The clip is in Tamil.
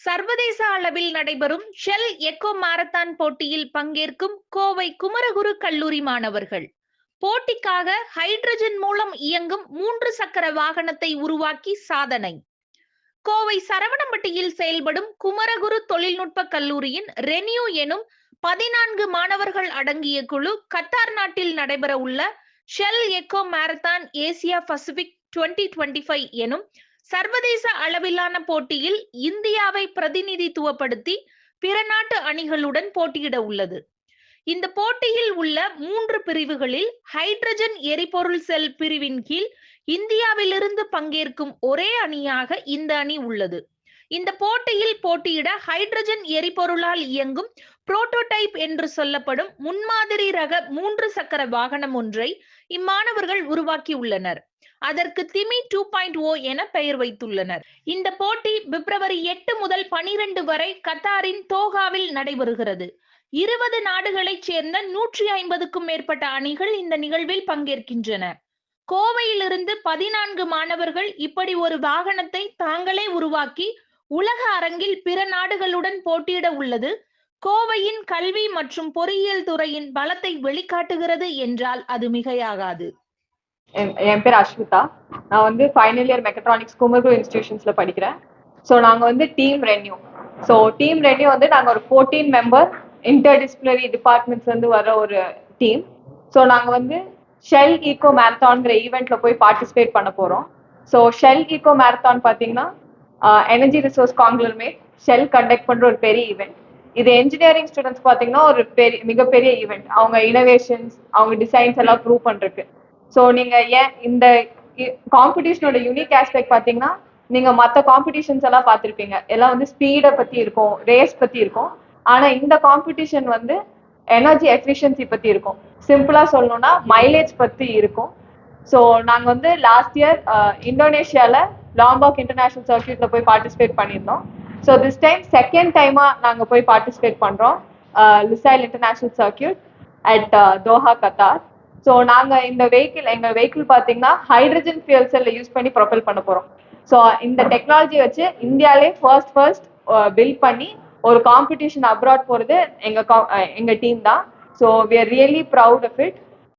சர்வதேச அளவில் நடைபெறும் ஷெல் எக்கோ மாரத்தான் போட்டியில் பங்கேற்கும் கோவை குமரகுரு கல்லூரி மாணவர்கள் போட்டிக்காக ஹைட்ரஜன் மூலம் இயங்கும் 3 சக்கர வாகனத்தை உருவாக்கி சாதனை. கோவை சரவணம்பட்டியில் செயல்படும் குமரகுரு தொழில்நுட்ப கல்லூரியின் ரெனியூ எனும் 14 மாணவர்கள் அடங்கிய குழு கத்தார் நாட்டில் நடைபெற உள்ள shell echo marathon Asia Pacific 2025 எனும் சர்வதேச அளவிலான போட்டியில் இந்தியாவை பிரதிநிதித்துவப்படுத்தி பிற நாட்டு அணிகளுடன் போட்டியிட உள்ளது. இந்த போட்டியில் உள்ள 3 பிரிவுகளில் ஹைட்ரஜன் எரிபொருள் செல் பிரிவின் கீழ் இந்தியாவிலிருந்து பங்கேற்கும் ஒரே அணியாக இந்த அணி உள்ளது. இந்த போட்டியில் போட்டியிட ஹைட்ரஜன் எரிபொருளால் இயங்கும் புரோட்டோடைப் என்று சொல்லப்படும் முன்மாதிரி ரக 3 சக்கர வாகனம் ஒன்றை இம்மாணவர்கள் உருவாக்கியுள்ளனர். அதற்கு திமி 2.0 என பெயர் வைத்துள்ளனர். இந்த போட்டி பிப்ரவரி 8 முதல் 12 வரை கத்தாரின் தோஹாவில் நடைபெறுகிறது. 20 நாடுகளைச் சேர்ந்த 150க்கும் மேற்பட்ட அணிகள் இந்த நிகழ்வில் பங்கேற்கின்றன. கோவையிலிருந்து 14 மாணவர்கள் இப்படி ஒரு வாகனத்தை தாங்களே உருவாக்கி உலக அரங்கில் பிற நாடுகளுடன் போட்டியிட உள்ளது கோவையின் கல்வி மற்றும் பொறியியல் துறையின் பலத்தை வெளிக்காட்டுகிறது என்றால் அது மிகையாகாது. என் பேர் அஸ்மிதா. நான் வந்து ஃபைனல் இயர் மெக்கட்ரானிக்ஸ் குமரகுரு இன்ஸ்டிடியூஷன்ஸ்ல படிக்கிறேன். ஸோ நாங்கள் வந்து team renew. So team renew வந்து நாங்கள் ஒரு 14 மெம்பர் இன்டர்டிசிப்ளினரி டிபார்ட்மெண்ட்ஸ்லேருந்து வர ஒரு டீம். ஸோ நாங்கள் வந்து ஷெல் ஈகோ மேரத்தான்ங்கிற ஈவெண்ட்ல போய் பார்ட்டிசிபேட் பண்ண போகிறோம். ஸோ ஷெல் ஈகோ மேரத்தான் பார்த்தீங்கன்னா energy resource conglomerate shell conduct பண்ணுற ஒரு பெரிய ஈவெண்ட். இது என்ஜினியரிங் ஸ்டூடெண்ட்ஸ் பார்த்தீங்கன்னா ஒரு மிகப்பெரிய ஈவெண்ட். அவங்க இனோவேஷன்ஸ் அவங்க டிசைன்ஸ் எல்லாம் ப்ரூவ் பண்ணுறதுக்கு. ஸோ நீங்கள் ஏன் இந்த காம்படிஷனோட யூனிக் ஆஸ்பெக்ட் பார்த்தீங்கன்னா நீங்கள் மற்ற காம்படிஷன்ஸ் எல்லாம் பார்த்துருப்பீங்க, எல்லாம் வந்து ஸ்பீடை பற்றி இருக்கும், ரேஸ் பற்றி இருக்கும். ஆனால் இந்த காம்படிஷன் வந்து எனர்ஜி எஃபிஷியன்சி பற்றி இருக்கும். சிம்பிளாக சொல்லணும்னா மைலேஜ் பற்றி இருக்கும். ஸோ நாங்கள் வந்து லாஸ்ட் இயர் இந்தோனேஷியாவில் லாம்பாக் இன்டர்நேஷ்னல் சர்க்கியூட்டில் போய் பார்ட்டிசிபேட் பண்ணியிருந்தோம். ஸோ திஸ் டைம் செகண்ட் டைமாக நாங்கள் போய் பார்ட்டிசிபேட் பண்ணுறோம் Lusail international circuit at Doha Qatar. So நாங்கள் எங்கள் வெஹிக்கிள் பார்த்தீங்கன்னா ஹைட்ரஜன் ஃபியூல் செல்லை யூஸ் பண்ணி ப்ரொபெல் பண்ண போகிறோம். ஸோ இந்த டெக்னாலஜி வச்சு இந்தியாவிலே ஃபர்ஸ்ட் பில்ட் பண்ணி ஒரு காம்படிஷன் அப்ராட் போகிறது எங்கள் டீம் தான். So we are really proud of it.